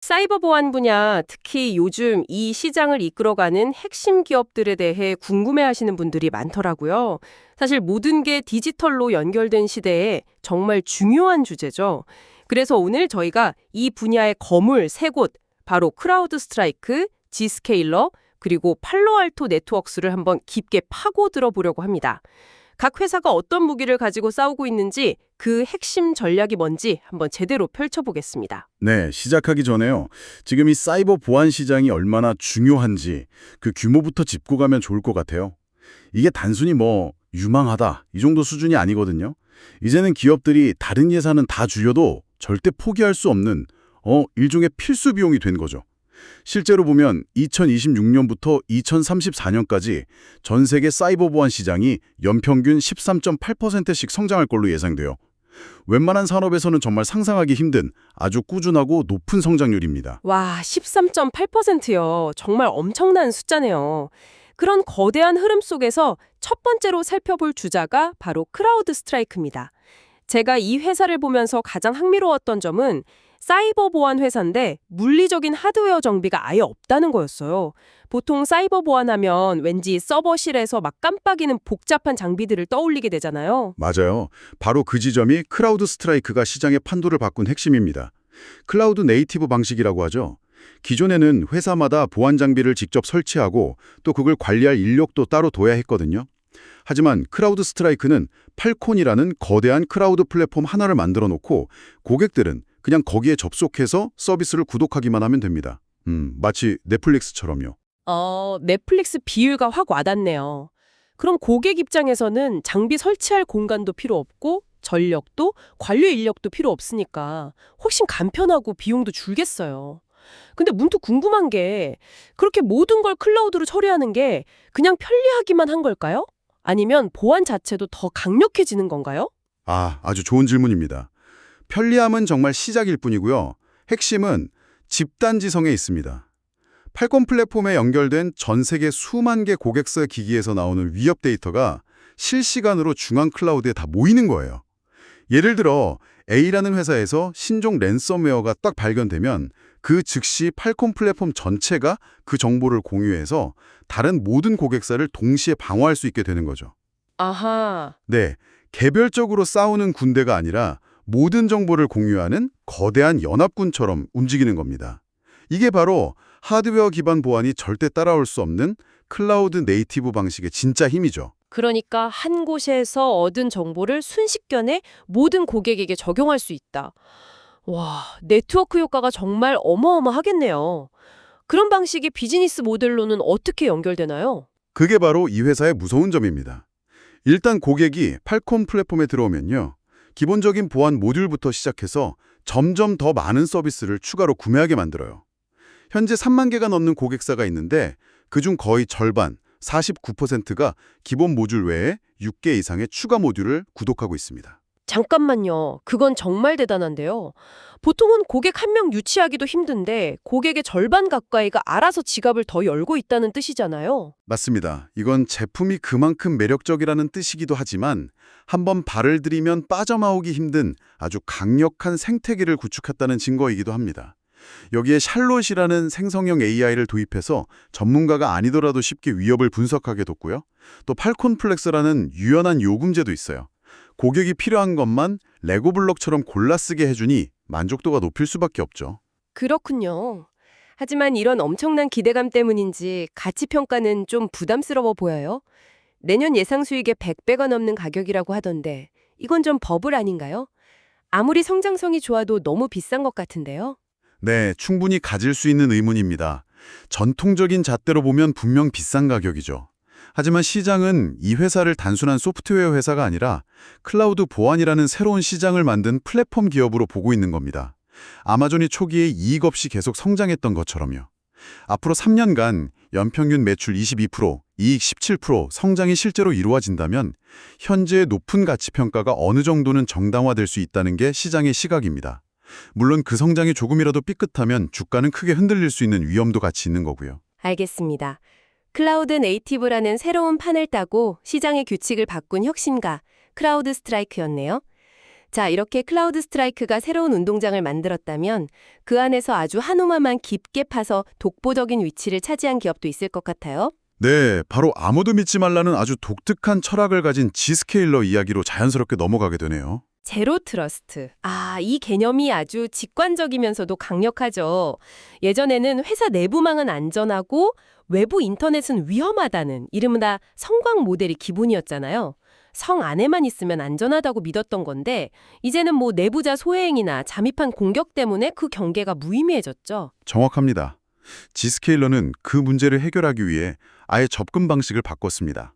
사이버 보안 분야, 특히 요즘 이 시장을 이끌어가는 핵심 기업들에 대해 궁금해하시는 분들이 많더라고요. 사실 모든 게 디지털로 연결된 시대에 정말 중요한 주제죠. 그래서 오늘 저희가 이 분야의 거물 세 곳, 바로 크라우드 스트라이크, 지스케일러, 그리고 팔로알토 네트워크스를 한번 깊게 파고 들어보려고 합니다. 각 회사가 어떤 무기를 가지고 싸우고 있는지, 그 핵심 전략이 뭔지 한번 제대로 펼쳐보겠습니다. 네, 시작하기 전에요. 지금 이 사이버 보안 시장이 얼마나 중요한지 그 규모부터 짚고 가면 좋을 것 같아요. 이게 단순히 유망하다 이 정도 수준이 아니거든요. 이제는 기업들이 다른 예산은 다 줄여도 절대 포기할 수 없는 일종의 필수 비용이 된 거죠. 실제로 보면 2026년부터 2034년까지 전 세계 사이버 보안 시장이 연평균 13.8%씩 성장할 걸로 예상돼요. 웬만한 산업에서는 정말 상상하기 힘든 아주 꾸준하고 높은 성장률입니다. 와, 13.8%요. 정말 엄청난 숫자네요. 그런 거대한 흐름 속에서 첫 번째로 살펴볼 주자가 바로 크라우드 스트라이크입니다. 제가 이 회사를 보면서 가장 흥미로웠던 점은 사이버 보안 회사인데 물리적인 하드웨어 정비가 아예 없다는 거였어요. 보통 사이버 보안하면 왠지 서버실에서 막 깜빡이는 복잡한 장비들을 떠올리게 되잖아요. 맞아요. 바로 그 지점이 크라우드 스트라이크가 시장의 판도를 바꾼 핵심입니다. 클라우드 네이티브 방식이라고 하죠. 기존에는 회사마다 보안 장비를 직접 설치하고 또 그걸 관리할 인력도 따로 둬야 했거든요. 하지만 크라우드 스트라이크는 팔콘이라는 거대한 크라우드 플랫폼 하나를 만들어 놓고 고객들은 그냥 거기에 접속해서 서비스를 구독하기만 하면 됩니다. 마치 넷플릭스처럼요. 넷플릭스 비유가 확 와닿네요. 그럼 고객 입장에서는 장비 설치할 공간도 필요 없고 전력도 관리 인력도 필요 없으니까 훨씬 간편하고 비용도 줄겠어요. 근데 문득 궁금한 게 그렇게 모든 걸 클라우드로 처리하는 게 그냥 편리하기만 한 걸까요? 아니면 보안 자체도 더 강력해지는 건가요? 아주 좋은 질문입니다. 편리함은 정말 시작일 뿐이고요. 핵심은 집단지성에 있습니다. 팔콘 플랫폼에 연결된 전 세계 수만 개 고객사 기기에서 나오는 위협 데이터가 실시간으로 중앙 클라우드에 다 모이는 거예요. 예를 들어 A라는 회사에서 신종 랜섬웨어가 딱 발견되면 그 즉시 팔콘 플랫폼 전체가 그 정보를 공유해서 다른 모든 고객사를 동시에 방어할 수 있게 되는 거죠. 아하. 네, 개별적으로 싸우는 군대가 아니라 모든 정보를 공유하는 거대한 연합군처럼 움직이는 겁니다. 이게 바로 하드웨어 기반 보안이 절대 따라올 수 없는 클라우드 네이티브 방식의 진짜 힘이죠. 그러니까 한 곳에서 얻은 정보를 순식간에 모든 고객에게 적용할 수 있다. 와, 네트워크 효과가 정말 어마어마하겠네요. 그런 방식이 비즈니스 모델로는 어떻게 연결되나요? 그게 바로 이 회사의 무서운 점입니다. 일단 고객이 팔콘 플랫폼에 들어오면요. 기본적인 보안 모듈부터 시작해서 점점 더 많은 서비스를 추가로 구매하게 만들어요. 현재 3만 개가 넘는 고객사가 있는데 그중 거의 절반, 49%가 기본 모듈 외에 6개 이상의 추가 모듈을 구독하고 있습니다. 잠깐만요. 그건 정말 대단한데요. 보통은 고객 한 명 유치하기도 힘든데 고객의 절반 가까이가 알아서 지갑을 더 열고 있다는 뜻이잖아요. 맞습니다. 이건 제품이 그만큼 매력적이라는 뜻이기도 하지만 한번 발을 들이면 빠져나오기 힘든 아주 강력한 생태계를 구축했다는 증거이기도 합니다. 여기에 샬롯이라는 생성형 AI를 도입해서 전문가가 아니더라도 쉽게 위협을 분석하게 뒀고요. 또 팔콘 플렉스라는 유연한 요금제도 있어요. 고객이 필요한 것만 레고 블록처럼 골라 쓰게 해주니 만족도가 높일 수밖에 없죠. 그렇군요. 하지만 이런 엄청난 기대감 때문인지 가치 평가는 좀 부담스러워 보여요. 내년 예상 수익의 100배가 넘는 가격이라고 하던데 이건 좀 버블 아닌가요? 아무리 성장성이 좋아도 너무 비싼 것 같은데요. 네, 충분히 가질 수 있는 의문입니다. 전통적인 잣대로 보면 분명 비싼 가격이죠. 하지만 시장은 이 회사를 단순한 소프트웨어 회사가 아니라 클라우드 보안이라는 새로운 시장을 만든 플랫폼 기업으로 보고 있는 겁니다. 아마존이 초기에 이익 없이 계속 성장했던 것처럼요. 앞으로 3년간 연평균 매출 22%, 이익 17% 성장이 실제로 이루어진다면 현재의 높은 가치 평가가 어느 정도는 정당화될 수 있다는 게 시장의 시각입니다. 물론 그 성장이 조금이라도 삐끗하면 주가는 크게 흔들릴 수 있는 위험도 같이 있는 거고요. 알겠습니다. 클라우드 네이티브라는 새로운 판을 따고 시장의 규칙을 바꾼 혁신가, 크라우드 스트라이크였네요. 자, 이렇게 클라우드 스트라이크가 새로운 운동장을 만들었다면 그 안에서 아주 한우마만 깊게 파서 독보적인 위치를 차지한 기업도 있을 것 같아요. 네, 바로 아무도 믿지 말라는 아주 독특한 철학을 가진 지스케일러 이야기로 자연스럽게 넘어가게 되네요. 제로 트러스트. 이 개념이 아주 직관적이면서도 강력하죠. 예전에는 회사 내부망은 안전하고 외부 인터넷은 위험하다는 이른바 성광 모델이 기본이었잖아요. 성 안에만 있으면 안전하다고 믿었던 건데 이제는 내부자 소해행이나 잠입한 공격 때문에 그 경계가 무의미해졌죠. 정확합니다. 지스케일러는 그 문제를 해결하기 위해 아예 접근 방식을 바꿨습니다.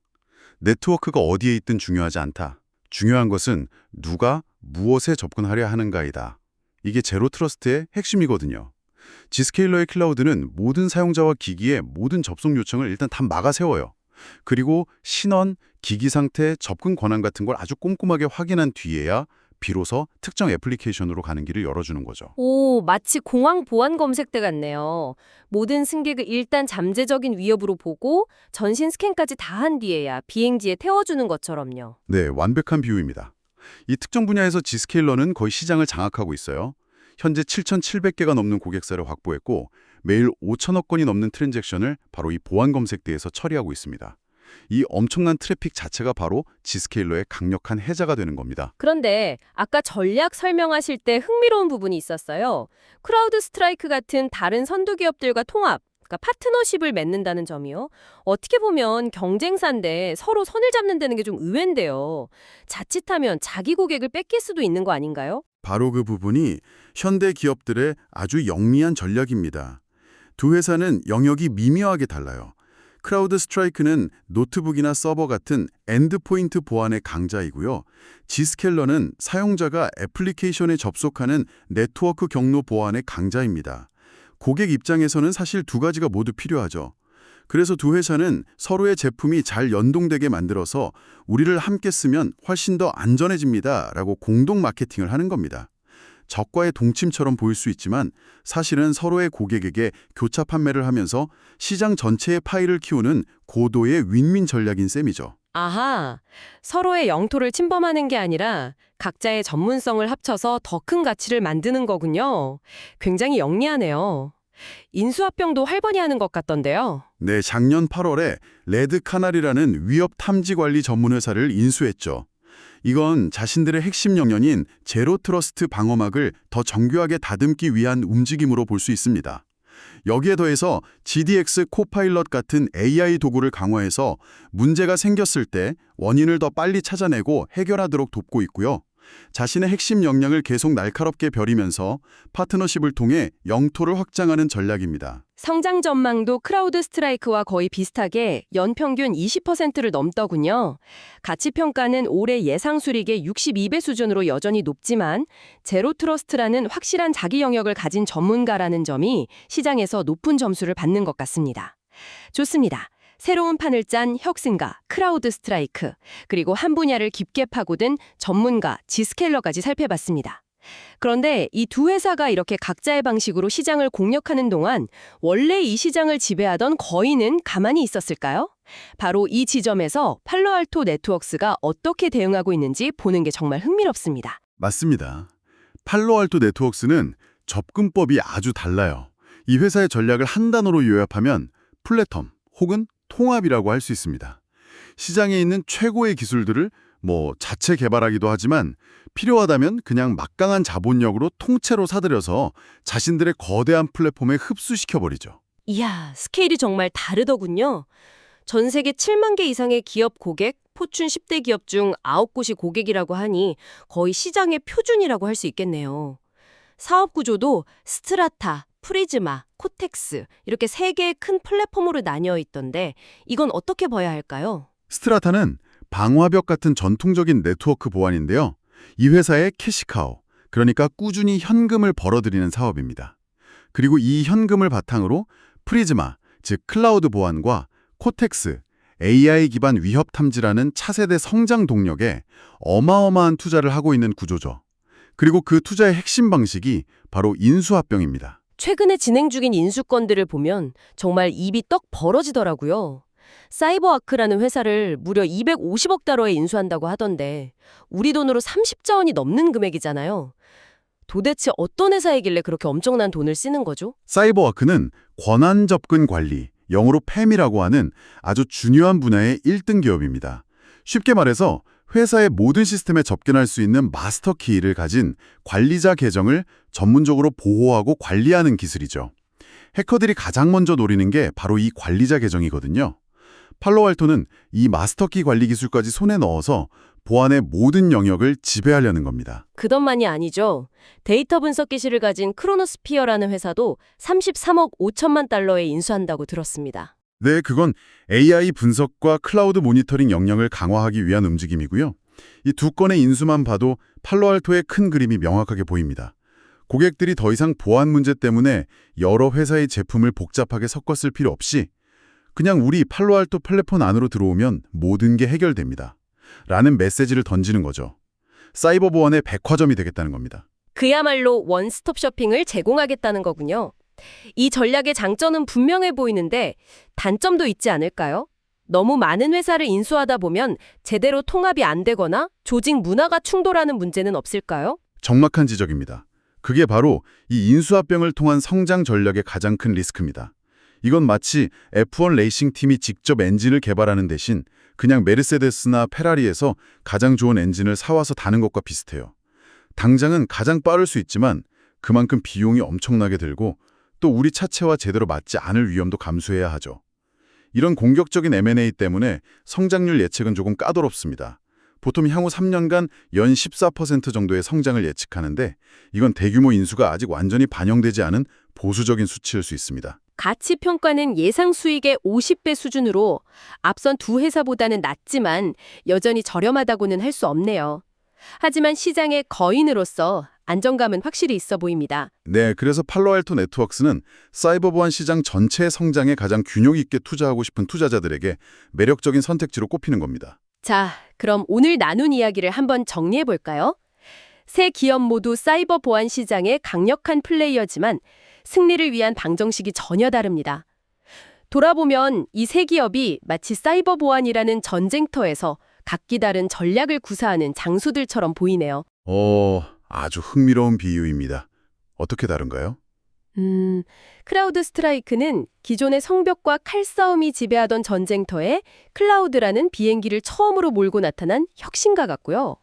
네트워크가 어디에 있든 중요하지 않다. 중요한 것은 누가 무엇에 접근하려 하는가이다. 이게 제로 트러스트의 핵심이거든요. 지스케일러의 클라우드는 모든 사용자와 기기의 모든 접속 요청을 일단 다 막아 세워요. 그리고 신원, 기기 상태, 접근 권한 같은 걸 아주 꼼꼼하게 확인한 뒤에야 비로소 특정 애플리케이션으로 가는 길을 열어주는 거죠. 오, 마치 공항 보안 검색대 같네요. 모든 승객을 일단 잠재적인 위협으로 보고 전신 스캔까지 다 한 뒤에야 비행지에 태워주는 것처럼요. 네, 완벽한 비유입니다. 이 특정 분야에서 지스케일러는 거의 시장을 장악하고 있어요. 현재 7,700개가 넘는 고객사를 확보했고 매일 5천억 건이 넘는 트랜잭션을 바로 이 보안 검색대에서 처리하고 있습니다. 이 엄청난 트래픽 자체가 바로 지스케일러의 강력한 해자가 되는 겁니다. 그런데 아까 전략 설명하실 때 흥미로운 부분이 있었어요. 크라우드 스트라이크 같은 다른 선두 기업들과 통합, 그러니까 파트너십을 맺는다는 점이요. 어떻게 보면 경쟁사인데 서로 선을 잡는 데는 게 좀 의외인데요. 자칫하면 자기 고객을 뺏길 수도 있는 거 아닌가요? 바로 그 부분이 현대 기업들의 아주 영리한 전략입니다. 두 회사는 영역이 미묘하게 달라요. 크라우드 스트라이크는 노트북이나 서버 같은 엔드포인트 보안의 강자이고요. 지스케일러는 사용자가 애플리케이션에 접속하는 네트워크 경로 보안의 강자입니다. 고객 입장에서는 사실 두 가지가 모두 필요하죠. 그래서 두 회사는 서로의 제품이 잘 연동되게 만들어서 우리를 함께 쓰면 훨씬 더 안전해집니다 라고 공동 마케팅을 하는 겁니다. 적과의 동침처럼 보일 수 있지만 사실은 서로의 고객에게 교차 판매를 하면서 시장 전체의 파이를 키우는 고도의 윈윈 전략인 셈이죠. 아하, 서로의 영토를 침범하는 게 아니라 각자의 전문성을 합쳐서 더 큰 가치를 만드는 거군요. 굉장히 영리하네요. 인수합병도 활번히 하는 것 같던데요. 네, 작년 8월에 레드 카날이라는 위협 탐지 관리 전문 회사를 인수했죠. 이건 자신들의 핵심 영역인 제로 트러스트 방어막을 더 정교하게 다듬기 위한 움직임으로 볼 수 있습니다. 여기에 더해서 GDX 코파일럿 같은 AI 도구를 강화해서 문제가 생겼을 때 원인을 더 빨리 찾아내고 해결하도록 돕고 있고요. 자신의 핵심 역량을 계속 날카롭게 벼리면서 파트너십을 통해 영토를 확장하는 전략입니다. 성장 전망도 크라우드 스트라이크와 거의 비슷하게 연평균 20%를 넘더군요. 가치평가는 올해 예상 수익의 62배 수준으로 여전히 높지만 제로 트러스트라는 확실한 자기 영역을 가진 전문가라는 점이 시장에서 높은 점수를 받는 것 같습니다. 좋습니다. 새로운 판을 짠 혁신가, 크라우드 스트라이크, 그리고 한 분야를 깊게 파고든 전문가, 지스케일러까지 살펴봤습니다. 그런데 이 두 회사가 이렇게 각자의 방식으로 시장을 공략하는 동안 원래 이 시장을 지배하던 거인은 가만히 있었을까요? 바로 이 지점에서 팔로알토 네트워크스가 어떻게 대응하고 있는지 보는 게 정말 흥미롭습니다. 맞습니다. 팔로알토 네트워크스는 접근법이 아주 달라요. 이 회사의 전략을 한 단어로 요약하면 플랫폼 혹은 통합이라고 할 수 있습니다. 시장에 있는 최고의 기술들을 자체 개발하기도 하지만 필요하다면 그냥 막강한 자본력으로 통째로 사들여서 자신들의 거대한 플랫폼에 흡수시켜버리죠. 이야, 스케일이 정말 다르더군요. 전 세계 7만 개 이상의 기업 고객, 포춘 10대 기업 중 9곳이 고객이라고 하니 거의 시장의 표준이라고 할 수 있겠네요. 사업 구조도 스트라타, 프리즈마, 코텍스 이렇게 3개의 큰 플랫폼으로 나뉘어 있던데 이건 어떻게 봐야 할까요? 스트라타는 방화벽 같은 전통적인 네트워크 보안인데요. 이 회사의 캐시카우, 그러니까 꾸준히 현금을 벌어들이는 사업입니다. 그리고 이 현금을 바탕으로 프리즈마, 즉 클라우드 보안과 코텍스, AI 기반 위협 탐지라는 차세대 성장 동력에 어마어마한 투자를 하고 있는 구조죠. 그리고 그 투자의 핵심 방식이 바로 인수합병입니다. 최근에 진행 중인 인수건들을 보면 정말 입이 떡 벌어지더라고요. 사이버아크라는 회사를 무려 250억 달러에 인수한다고 하던데 우리 돈으로 30조 원이 넘는 금액이잖아요. 도대체 어떤 회사이길래 그렇게 엄청난 돈을 쓰는 거죠? 사이버워크는 권한 접근 관리, 영어로 팸이라고 하는 아주 중요한 분야의 1등 기업입니다. 쉽게 말해서 회사의 모든 시스템에 접근할 수 있는 마스터 키를 가진 관리자 계정을 전문적으로 보호하고 관리하는 기술이죠. 해커들이 가장 먼저 노리는 게 바로 이 관리자 계정이거든요. 팔로알토는 이 마스터키 관리 기술까지 손에 넣어서 보안의 모든 영역을 지배하려는 겁니다. 그것만이 아니죠. 데이터 분석 기술을 가진 크로노스피어라는 회사도 33억 5천만 달러에 인수한다고 들었습니다. 네, 그건 AI 분석과 클라우드 모니터링 역량을 강화하기 위한 움직임이고요. 이 두 건의 인수만 봐도 팔로알토의 큰 그림이 명확하게 보입니다. 고객들이 더 이상 보안 문제 때문에 여러 회사의 제품을 복잡하게 섞었을 필요 없이 그냥 우리 팔로알토 플랫폼 안으로 들어오면 모든 게 해결됩니다. 라는 메시지를 던지는 거죠. 사이버 보안의 백화점이 되겠다는 겁니다. 그야말로 원스톱 쇼핑을 제공하겠다는 거군요. 이 전략의 장점은 분명해 보이는데 단점도 있지 않을까요? 너무 많은 회사를 인수하다 보면 제대로 통합이 안 되거나 조직 문화가 충돌하는 문제는 없을까요? 정확한 지적입니다. 그게 바로 이 인수합병을 통한 성장 전략의 가장 큰 리스크입니다. 이건 마치 F1 레이싱 팀이 직접 엔진을 개발하는 대신 그냥 메르세데스나 페라리에서 가장 좋은 엔진을 사와서 다는 것과 비슷해요. 당장은 가장 빠를 수 있지만 그만큼 비용이 엄청나게 들고 또 우리 차체와 제대로 맞지 않을 위험도 감수해야 하죠. 이런 공격적인 M&A 때문에 성장률 예측은 조금 까다롭습니다. 보통 향후 3년간 연 14% 정도의 성장을 예측하는데 이건 대규모 인수가 아직 완전히 반영되지 않은 보수적인 수치일 수 있습니다. 가치 평가는 예상 수익의 50배 수준으로 앞선 두 회사보다는 낮지만 여전히 저렴하다고는 할 수 없네요. 하지만 시장의 거인으로서 안정감은 확실히 있어 보입니다. 네, 그래서 팔로알토 네트워크스는 사이버 보안 시장 전체의 성장에 가장 균형 있게 투자하고 싶은 투자자들에게 매력적인 선택지로 꼽히는 겁니다. 자, 그럼 오늘 나눈 이야기를 한번 정리해 볼까요? 세 기업 모두 사이버 보안 시장의 강력한 플레이어지만 승리를 위한 방정식이 전혀 다릅니다. 돌아보면 이 세 기업이 마치 사이버 보안이라는 전쟁터에서 각기 다른 전략을 구사하는 장수들처럼 보이네요. 아주 흥미로운 비유입니다. 어떻게 다른가요? 크라우드 스트라이크는 기존의 성벽과 칼싸움이 지배하던 전쟁터에 클라우드라는 비행기를 처음으로 몰고 나타난 혁신가 같고요.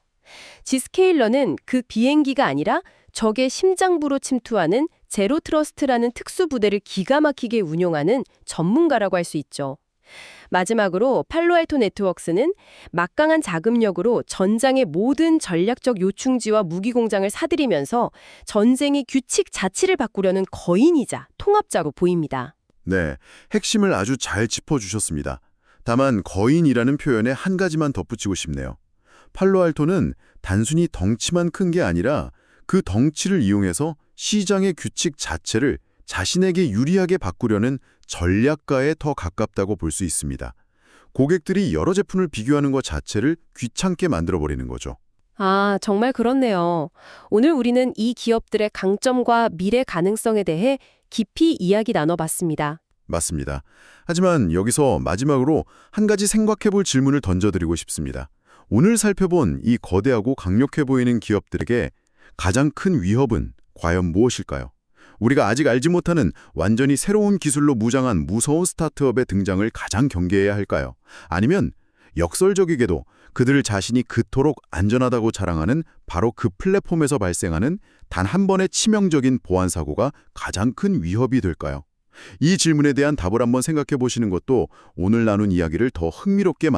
지스케일러는 그 비행기가 아니라 적의 심장부로 침투하는 제로 트러스트라는 특수부대를 기가 막히게 운용하는 전문가라고 할 수 있죠. 마지막으로 팔로알토 네트워크스는 막강한 자금력으로 전장의 모든 전략적 요충지와 무기 공장을 사들이면서 전쟁의 규칙 자체를 바꾸려는 거인이자 통합자로 보입니다. 네, 핵심을 아주 잘 짚어주셨습니다. 다만 거인이라는 표현에 한 가지만 덧붙이고 싶네요. 팔로알토는 단순히 덩치만 큰 게 아니라 그 덩치를 이용해서 시장의 규칙 자체를 자신에게 유리하게 바꾸려는 전략가에 더 가깝다고 볼 수 있습니다. 고객들이 여러 제품을 비교하는 것 자체를 귀찮게 만들어버리는 거죠. 아, 정말 그렇네요. 오늘 우리는 이 기업들의 강점과 미래 가능성에 대해 깊이 이야기 나눠봤습니다. 맞습니다. 하지만 여기서 마지막으로 한 가지 생각해볼 질문을 던져드리고 싶습니다. 오늘 살펴본 이 거대하고 강력해 보이는 기업들에게 가장 큰 위협은 과연 무엇일까요? 우리가 아직 알지 못하는 완전히 새로운 기술로 무장한 무서운 스타트업의 등장을 가장 경계해야 할까요? 아니면 역설적이게도 그들 자신이 그토록 안전하다고 자랑하는 바로 그 플랫폼에서 발생하는 단 한 번의 치명적인 보안 사고가 가장 큰 위협이 될까요? 이 질문에 대한 답을 한번 생각해 보시는 것도 오늘 나눈 이야기를 더 흥미롭게